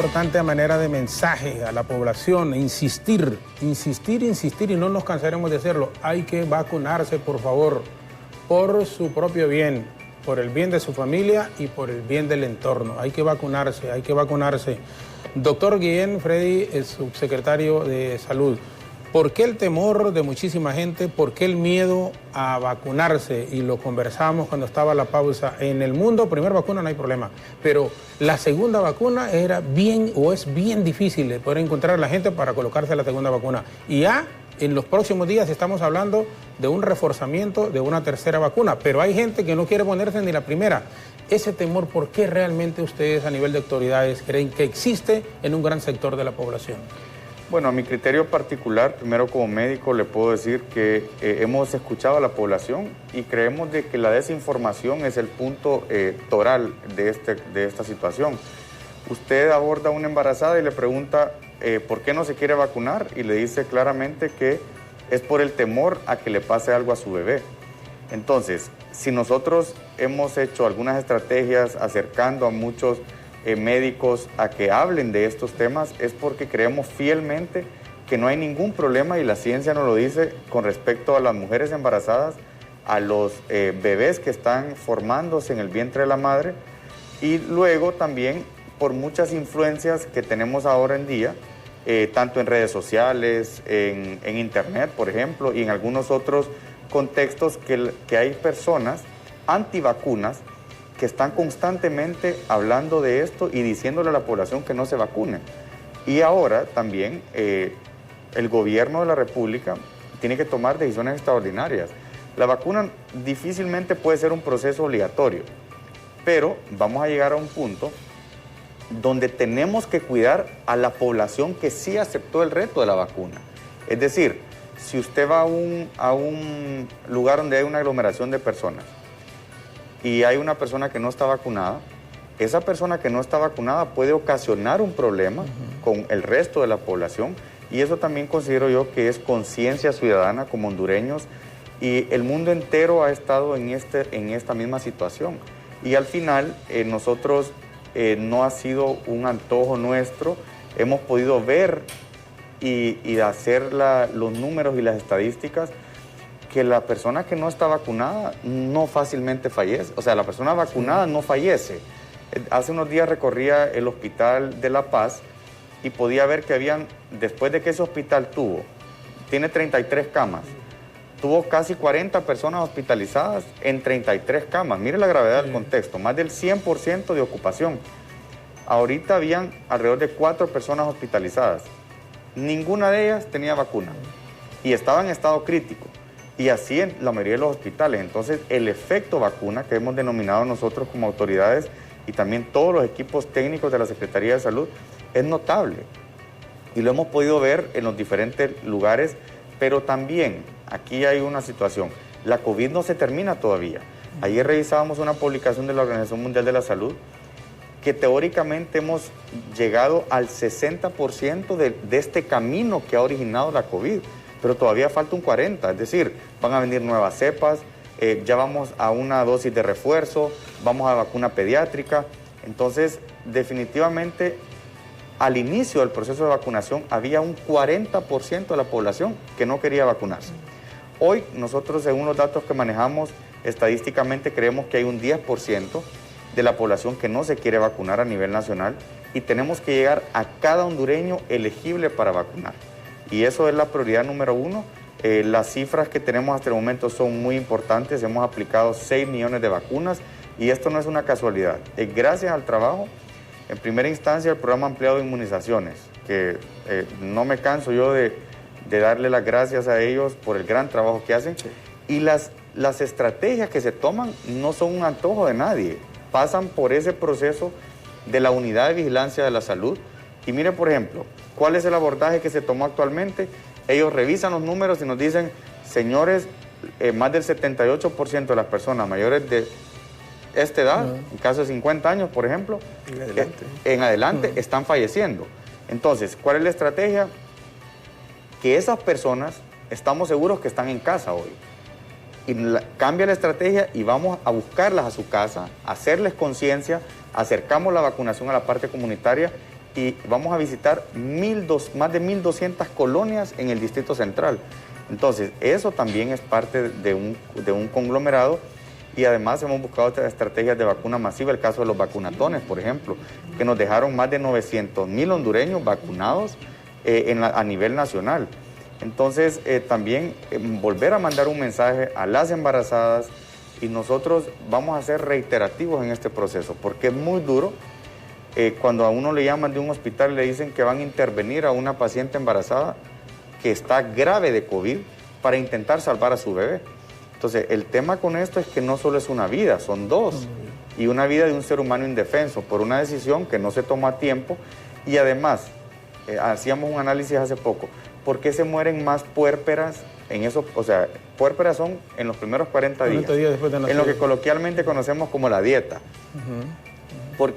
importante a manera de mensaje a la población, insistir, y no nos cansaremos de hacerlo. Hay que vacunarse, por favor, por su propio bien, por el bien de su familia y por el bien del entorno. Hay que vacunarse, hay que vacunarse. Doctor Guillén Freddy, es subsecretario de Salud. ¿Por qué el temor de muchísima gente? ¿Por qué el miedo a vacunarse? Y lo conversamos cuando estaba la pausa. En el mundo, primera vacuna no hay problema, pero la segunda vacuna es bien difícil de poder encontrar a la gente para colocarse la segunda vacuna. Y ya en los próximos días estamos hablando de un reforzamiento de una tercera vacuna, pero hay gente que no quiere ponerse ni la primera. Ese temor, ¿por qué realmente ustedes a nivel de autoridades creen que existe en un gran sector de la población? Bueno, a mi criterio particular, primero como médico le puedo decir que hemos escuchado a la población y creemos de que la desinformación es el punto toral de esta situación. Usted aborda a una embarazada y le pregunta ¿por qué no se quiere vacunar? Y le dice claramente que es por el temor a que le pase algo a su bebé. Entonces, si nosotros hemos hecho algunas estrategias acercando a muchos médicos a que hablen de estos temas, es porque creemos fielmente que no hay ningún problema, y la ciencia nos lo dice, con respecto a las mujeres embarazadas, a los bebés que están formándose en el vientre de la madre, y luego también por muchas influencias que tenemos ahora en día, tanto en redes sociales, en internet, por ejemplo, y en algunos otros contextos que hay personas antivacunas que están constantemente hablando de esto y diciéndole a la población que no se vacune. Y ahora también el gobierno de la República tiene que tomar decisiones extraordinarias. La vacuna difícilmente puede ser un proceso obligatorio, pero vamos a llegar a un punto donde tenemos que cuidar a la población que sí aceptó el reto de la vacuna. Es decir, si usted va a un lugar donde hay una aglomeración de personas y hay una persona que no está vacunada, esa persona que no está vacunada puede ocasionar un problema con el resto de la población, y eso también considero yo que es conciencia ciudadana como hondureños, y el mundo entero ha estado en esta misma situación. Y al final nosotros no ha sido un antojo nuestro, hemos podido ver y hacer los números y las estadísticas, que la persona que no está vacunada no fácilmente fallece. O sea, la persona vacunada no fallece. Hace unos días recorría el hospital de La Paz y podía ver que después de que ese hospital tiene 33 camas, tuvo casi 40 personas hospitalizadas en 33 camas. Mire la gravedad del contexto, más del 100% de ocupación. Ahorita habían alrededor de 4 personas hospitalizadas. Ninguna de ellas tenía vacuna y estaba en estado crítico. Y así en la mayoría de los hospitales. Entonces, el efecto vacuna que hemos denominado nosotros como autoridades y también todos los equipos técnicos de la Secretaría de Salud es notable. Y lo hemos podido ver en los diferentes lugares, pero también aquí hay una situación. La COVID no se termina todavía. Ayer revisábamos una publicación de la Organización Mundial de la Salud que teóricamente hemos llegado al 60% de este camino que ha originado la COVID. Pero todavía falta un 40%, es decir, van a venir nuevas cepas, ya vamos a una dosis de refuerzo, vamos a vacuna pediátrica. Entonces, definitivamente, al inicio del proceso de vacunación había un 40% de la población que no quería vacunarse. Hoy, nosotros, según los datos que manejamos, estadísticamente creemos que hay un 10% de la población que no se quiere vacunar a nivel nacional, y tenemos que llegar a cada hondureño elegible para vacunar. Y eso es la prioridad número 1. Las cifras que tenemos hasta el momento son muy importantes. Hemos aplicado 6 millones de vacunas y esto no es una casualidad. Es gracias al trabajo, en primera instancia, el programa ampliado de inmunizaciones, que no me canso yo de darle las gracias a ellos por el gran trabajo que hacen. Sí. Y las estrategias que se toman no son un antojo de nadie. Pasan por ese proceso de la unidad de vigilancia de la salud. Y mire, por ejemplo, ¿cuál es el abordaje que se tomó actualmente? Ellos revisan los números y nos dicen, señores, más del 78% de las personas mayores de esta edad, en caso de 50 años, por ejemplo, en adelante están falleciendo. Entonces, ¿cuál es la estrategia? Que esas personas, estamos seguros que están en casa hoy. Y cambia la estrategia y vamos a buscarlas a su casa, hacerles conciencia, acercamos la vacunación a la parte comunitaria y vamos a visitar más de 1.200 colonias en el Distrito Central. Entonces, eso también es parte de un conglomerado, y además hemos buscado otras estrategias de vacuna masiva, el caso de los vacunatones, por ejemplo, que nos dejaron más de 900,000 hondureños vacunados a nivel nacional. Entonces, también volver a mandar un mensaje a las embarazadas, y nosotros vamos a ser reiterativos en este proceso, porque es muy duro cuando a uno le llaman de un hospital y le dicen que van a intervenir a una paciente embarazada que está grave de COVID para intentar salvar a su bebé. Entonces, el tema con esto es que no solo es una vida, son dos, y una vida de un ser humano indefenso por una decisión que no se tomó a tiempo, y además, hacíamos un análisis hace poco, ¿por qué se mueren más puérperas en eso? O sea, puérperas son en los primeros 40 días después de nacer, en lo que coloquialmente conocemos como la dieta.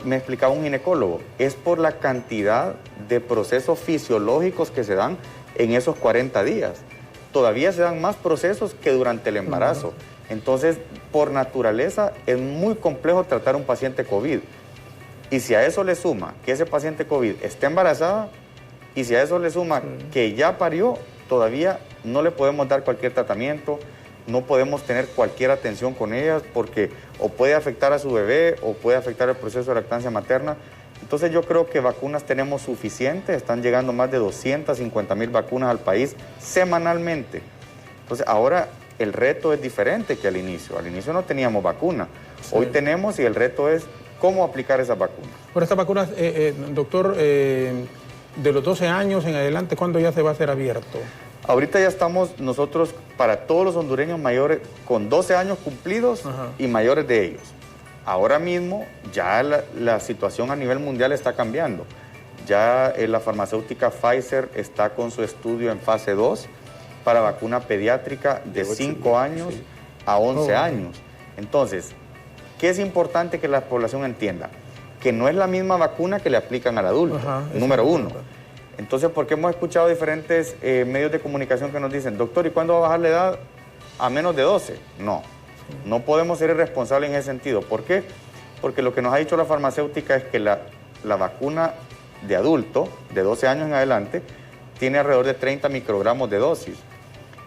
Me explicaba un ginecólogo, es por la cantidad de procesos fisiológicos que se dan en esos 40 días. Todavía se dan más procesos que durante el embarazo. Entonces, por naturaleza, es muy complejo tratar a un paciente COVID. Y si a eso le suma que ese paciente COVID esté embarazada, y si a eso le suma que ya parió, todavía no le podemos dar cualquier tratamiento, no podemos tener cualquier atención con ellas, porque o puede afectar a su bebé o puede afectar el proceso de lactancia materna. Entonces yo creo que vacunas tenemos suficientes, están llegando más de 250,000 vacunas al país semanalmente. Entonces ahora el reto es diferente que al inicio no teníamos vacuna, hoy tenemos, y el reto es cómo aplicar esas vacunas. Por estas vacunas, doctor, de los 12 años en adelante, ¿cuándo ya se va a hacer abierto? Ahorita ya estamos nosotros para todos los hondureños mayores con 12 años cumplidos y mayores de ellos. Ahora mismo ya la situación a nivel mundial está cambiando. Ya la farmacéutica Pfizer está con su estudio en fase 2 para vacuna pediátrica de 5 años a 11 años. Entonces, ¿qué es importante que la población entienda? Que no es la misma vacuna que le aplican al adulto, número uno. Entonces, porque hemos escuchado diferentes medios de comunicación que nos dicen, doctor, ¿y cuándo va a bajar la edad a menos de 12? No podemos ser irresponsables en ese sentido. ¿Por qué? Porque lo que nos ha dicho la farmacéutica es que la vacuna de adulto, de 12 años en adelante, tiene alrededor de 30 microgramos de dosis.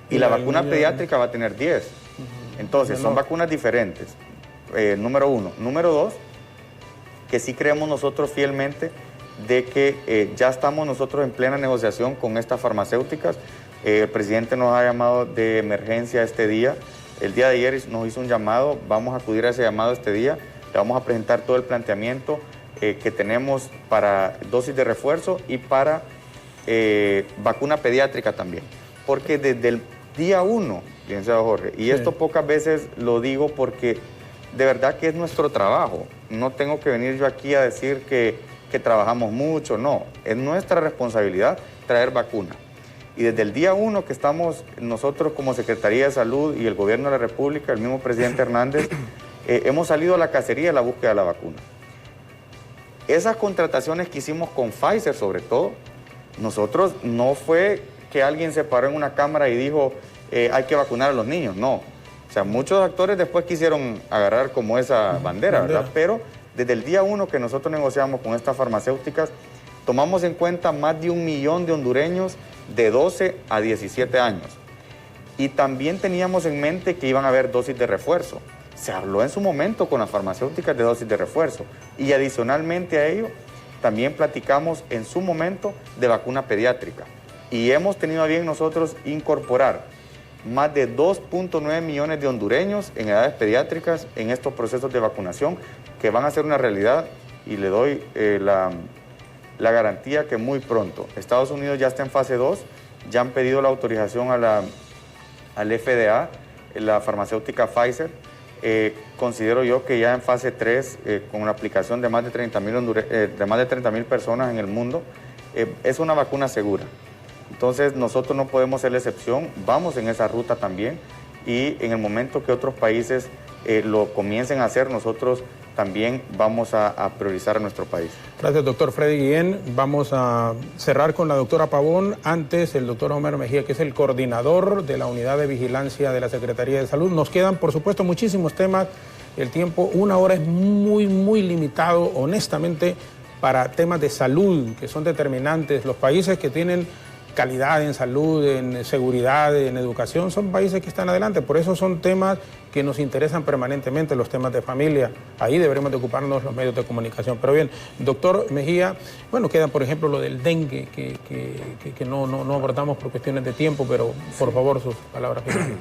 Y la vacuna pediátrica va a tener 10. Entonces, son vacunas diferentes, número uno. Número dos, que sí creemos nosotros fielmente de que ya estamos nosotros en plena negociación con estas farmacéuticas. El presidente nos ha llamado de emergencia este día. El día de ayer nos hizo un llamado, vamos a acudir a ese llamado este día, le vamos a presentar todo el planteamiento que tenemos para dosis de refuerzo y para vacuna pediátrica también. Porque desde el día 1, licenciado Jorge, y esto pocas veces lo digo porque de verdad que es nuestro trabajo, no tengo que venir yo aquí a decir que trabajamos mucho, no, es nuestra responsabilidad traer vacuna. Y desde el día 1 que estamos nosotros como Secretaría de Salud y el Gobierno de la República, el mismo presidente Hernández, hemos salido a la cacería de la búsqueda de la vacuna. Esas contrataciones que hicimos con Pfizer sobre todo, nosotros no fue que alguien se paró en una cámara y dijo hay que vacunar a los niños, no. O sea, muchos actores después quisieron agarrar como esa bandera, ¿verdad? Pero desde el día 1 que nosotros negociamos con estas farmacéuticas, tomamos en cuenta más de 1 millón de hondureños de 12 a 17 años. Y también teníamos en mente que iban a haber dosis de refuerzo. Se habló en su momento con las farmacéuticas de dosis de refuerzo. Y adicionalmente a ello, también platicamos en su momento de vacuna pediátrica. Y hemos tenido a bien nosotros incorporar más de 2.9 millones de hondureños en edades pediátricas en estos procesos de vacunación que van a ser una realidad, y le doy la garantía que muy pronto. Estados Unidos ya está en fase 2, ya han pedido la autorización al FDA, la farmacéutica Pfizer. Considero yo que ya en fase 3, con la aplicación de más de 30,000 personas en el mundo, es una vacuna segura. Entonces nosotros no podemos ser la excepción, vamos en esa ruta también, y en el momento que otros países lo comiencen a hacer, nosotros también vamos a priorizar a nuestro país. Gracias, doctor Freddy Guillén. Vamos a cerrar con la doctora Pavón. Antes, el doctor Homero Mejía, que es el coordinador de la Unidad de Vigilancia de la Secretaría de Salud. Nos quedan, por supuesto, muchísimos temas. El tiempo, 1 hora, es muy, muy limitado. Honestamente, para temas de salud que son determinantes. Los países que tienen calidad en salud, en seguridad, en educación, son países que están adelante. Por eso son temas que nos interesan permanentemente, los temas de familia. Ahí deberemos de ocuparnos los medios de comunicación. Pero bien, doctor Mejía, bueno, queda por ejemplo lo del dengue, que no abordamos por cuestiones de tiempo, pero por favor sus palabras finales.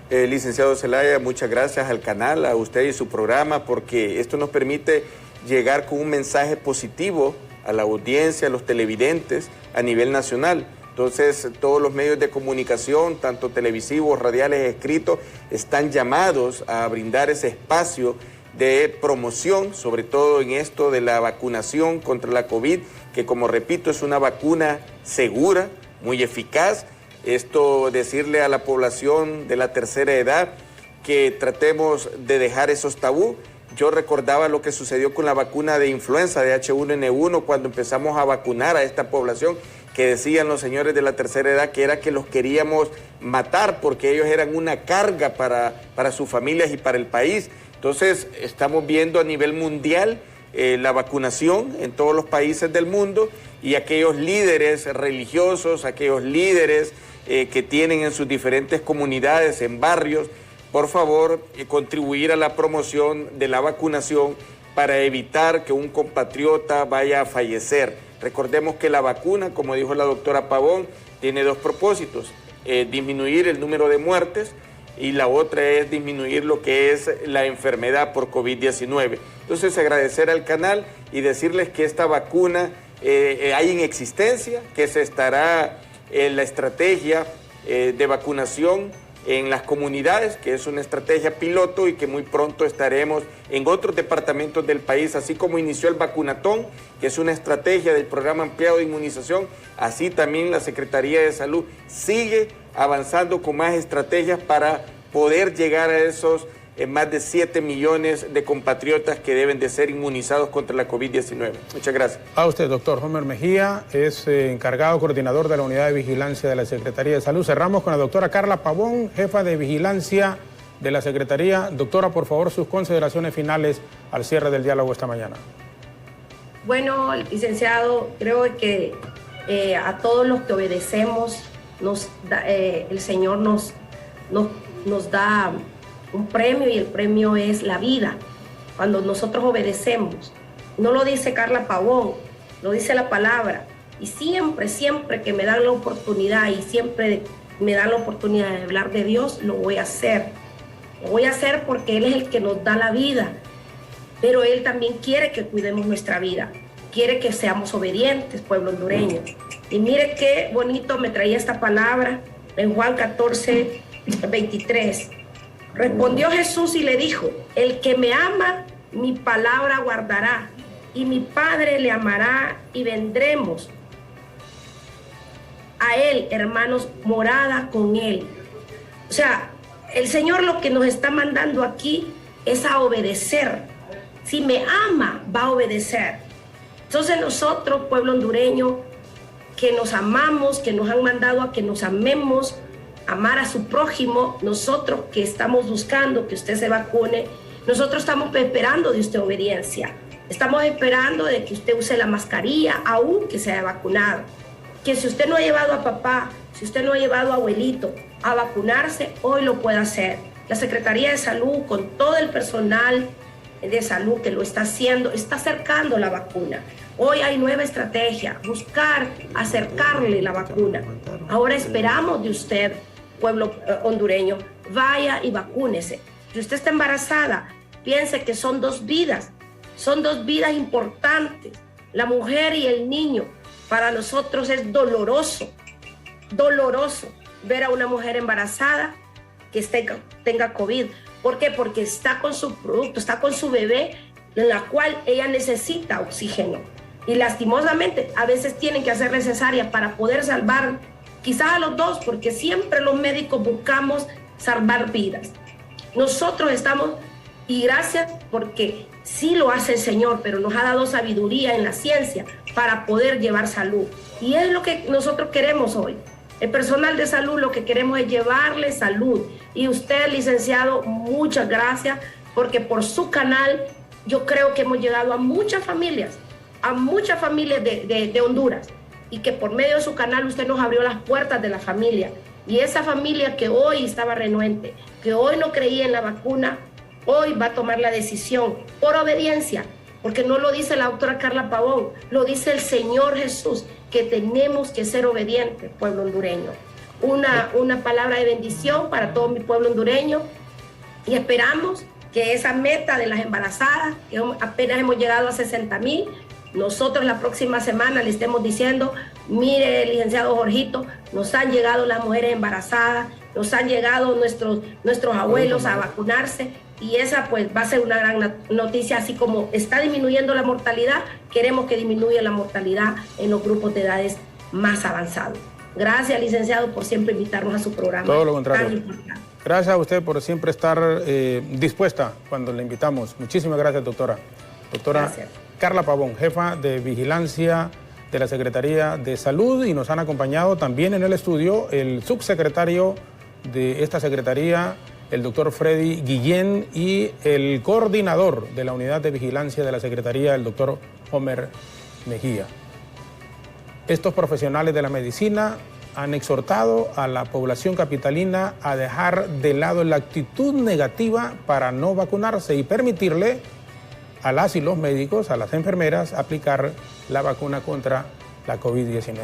Licenciado Zelaya, muchas gracias al canal, a usted y su programa, porque esto nos permite llegar con un mensaje positivo a la audiencia, a los televidentes a nivel nacional. Entonces, todos los medios de comunicación, tanto televisivos, radiales, escritos, están llamados a brindar ese espacio de promoción, sobre todo en esto de la vacunación contra la COVID, que como repito, es una vacuna segura, muy eficaz. Esto, decirle a la población de la tercera edad que tratemos de dejar esos tabú. Yo recordaba lo que sucedió con la vacuna de influenza de H1N1 cuando empezamos a vacunar a esta población, que decían los señores de la tercera edad que era que los queríamos matar porque ellos eran una carga para sus familias y para el país. Entonces, estamos viendo a nivel mundial la vacunación en todos los países del mundo, y aquellos líderes religiosos, aquellos líderes que tienen en sus diferentes comunidades, en barrios, por favor, contribuir a la promoción de la vacunación para evitar que un compatriota vaya a fallecer. Recordemos que la vacuna, como dijo la doctora Pavón, tiene dos propósitos: disminuir el número de muertes, y la otra es disminuir lo que es la enfermedad por COVID-19. Entonces, agradecer al canal y decirles que esta vacuna hay en existencia, que se estará en la estrategia de vacunación en las comunidades, que es una estrategia piloto y que muy pronto estaremos en otros departamentos del país, así como inició el vacunatón, que es una estrategia del programa ampliado de inmunización. Así también la Secretaría de Salud sigue avanzando con más estrategias para poder llegar a esos más de 7 millones de compatriotas que deben de ser inmunizados contra la COVID-19. Muchas gracias. A usted, doctor Homer Mejía, es encargado coordinador de la Unidad de Vigilancia de la Secretaría de Salud. Cerramos con la doctora Carla Pavón, jefa de Vigilancia de la Secretaría. Doctora, por favor, sus consideraciones finales al cierre del diálogo esta mañana. Bueno, licenciado, creo que a todos los que obedecemos, el Señor nos da un premio, y el premio es la vida. Cuando nosotros obedecemos, no lo dice Carla Pavón, lo dice la palabra. Y siempre que me dan la oportunidad, y siempre me dan la oportunidad de hablar de Dios, lo voy a hacer. Lo voy a hacer porque Él es el que nos da la vida, pero Él también quiere que cuidemos nuestra vida, quiere que seamos obedientes, pueblo hondureño. Y mire qué bonito me traía esta palabra en Juan 14, 23. Respondió Jesús y le dijo: el que me ama, mi palabra guardará, y mi Padre le amará, y vendremos a Él, hermanos, morada con Él. O sea, el Señor lo que nos está mandando aquí es a obedecer. Si me ama, va a obedecer. Entonces nosotros, pueblo hondureño, que nos amamos, que nos han mandado a que nos amemos, amar a su prójimo, nosotros que estamos buscando que usted se vacune, nosotros estamos esperando de usted obediencia. Estamos esperando de que usted use la mascarilla, aunque se haya vacunado. Que si usted no ha llevado a papá, si usted no ha llevado a abuelito a vacunarse, hoy lo puede hacer. La Secretaría de Salud, con todo el personal de salud que lo está haciendo, está acercando la vacuna. Hoy hay nueva estrategia, buscar acercarle la vacuna. Ahora esperamos de usted, pueblo hondureño, vaya y vacúnese. Si usted está embarazada, piense que son dos vidas importantes, la mujer y el niño. Para nosotros es doloroso ver a una mujer embarazada que tenga COVID. ¿Por qué? Porque está con su producto, está con su bebé, en la cual ella necesita oxígeno. Y lastimosamente a veces tienen que hacerle cesárea para poder salvar quizás a los dos, porque siempre los médicos buscamos salvar vidas. Nosotros estamos, y gracias porque sí lo hace el Señor, pero nos ha dado sabiduría en la ciencia para poder llevar salud. Y es lo que nosotros queremos hoy. El personal de salud lo que queremos es llevarle salud. Y usted, licenciado, muchas gracias, porque por su canal yo creo que hemos llegado a muchas familias a muchas familias de Honduras y que por medio de su canal usted nos abrió las puertas de la familia. Y esa familia que hoy estaba renuente, que hoy no creía en la vacuna, hoy va a tomar la decisión por obediencia, porque no lo dice la doctora Carla Pavón, lo dice el Señor Jesús, que tenemos que ser obedientes, pueblo hondureño. Una palabra de bendición para todo mi pueblo hondureño y esperamos que esa meta de las embarazadas, que apenas hemos llegado a 60,000, nosotros la próxima semana le estemos diciendo, mire, licenciado Jorgito, nos han llegado las mujeres embarazadas, nos han llegado nuestros abuelos a vacunarse y esa pues va a ser una gran noticia, así como está disminuyendo la mortalidad, queremos que disminuya la mortalidad en los grupos de edades más avanzados. Gracias, licenciado, por siempre invitarnos a su programa. Todo lo contrario. Gracias a usted por siempre estar dispuesta cuando le invitamos. Muchísimas gracias, doctora. Doctora gracias. Carla Pavón, jefa de vigilancia de la Secretaría de Salud, y nos han acompañado también en el estudio el subsecretario de esta secretaría, el doctor Freddy Guillén, y el coordinador de la unidad de vigilancia de la Secretaría, el doctor Homer Mejía. Estos profesionales de la medicina han exhortado a la población capitalina a dejar de lado la actitud negativa para no vacunarse y permitirle a las y los médicos, a las enfermeras, aplicar la vacuna contra la COVID-19.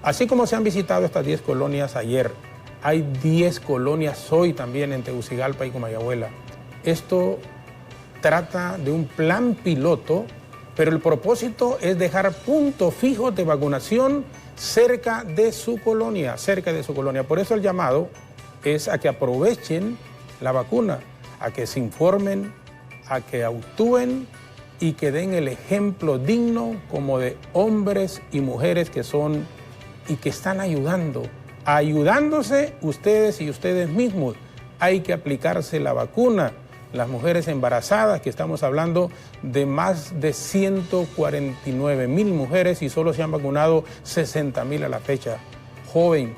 Así como se han visitado estas 10 colonias ayer, hay 10 colonias hoy también en Tegucigalpa y Comayagüela. Esto trata de un plan piloto, pero el propósito es dejar puntos fijos de vacunación cerca de su colonia, Por eso el llamado es a que aprovechen la vacuna, a que se informen, a que actúen y que den el ejemplo digno como de hombres y mujeres que son y que están ayudándose ustedes y ustedes mismos. Hay que aplicarse la vacuna. Las mujeres embarazadas, que estamos hablando de más de 149,000 mujeres y solo se han vacunado 60,000 a la fecha. Joven,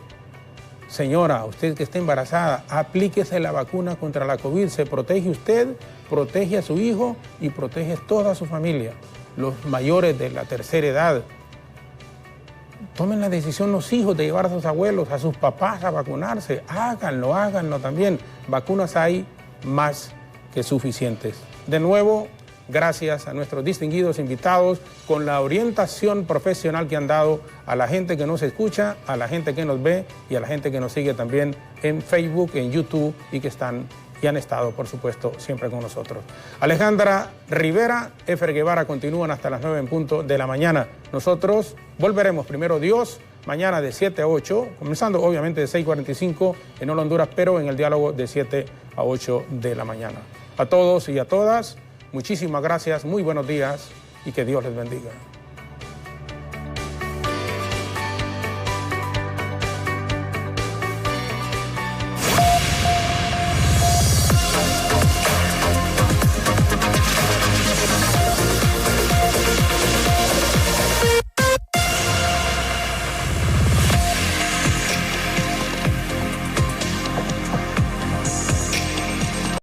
señora, usted que está embarazada, aplíquese la vacuna contra la COVID. Se protege usted, protege a su hijo y protege a toda su familia. Los mayores de la tercera edad, tomen la decisión los hijos de llevar a sus abuelos, a sus papás a vacunarse. Háganlo también. Vacunas hay más que suficientes. De nuevo, gracias a nuestros distinguidos invitados con la orientación profesional que han dado a la gente que nos escucha, a la gente que nos ve y a la gente que nos sigue también en Facebook, en YouTube y que están y han estado, por supuesto, siempre con nosotros. Alejandra Rivera, Efer Guevara continúan hasta las 9 en punto de la mañana. Nosotros volveremos, primero Dios, mañana de 7 a 8, comenzando obviamente de 6:45 en Hola Honduras, pero en el diálogo de 7 a 8 de la mañana. A todos y a todas, muchísimas gracias, muy buenos días y que Dios les bendiga.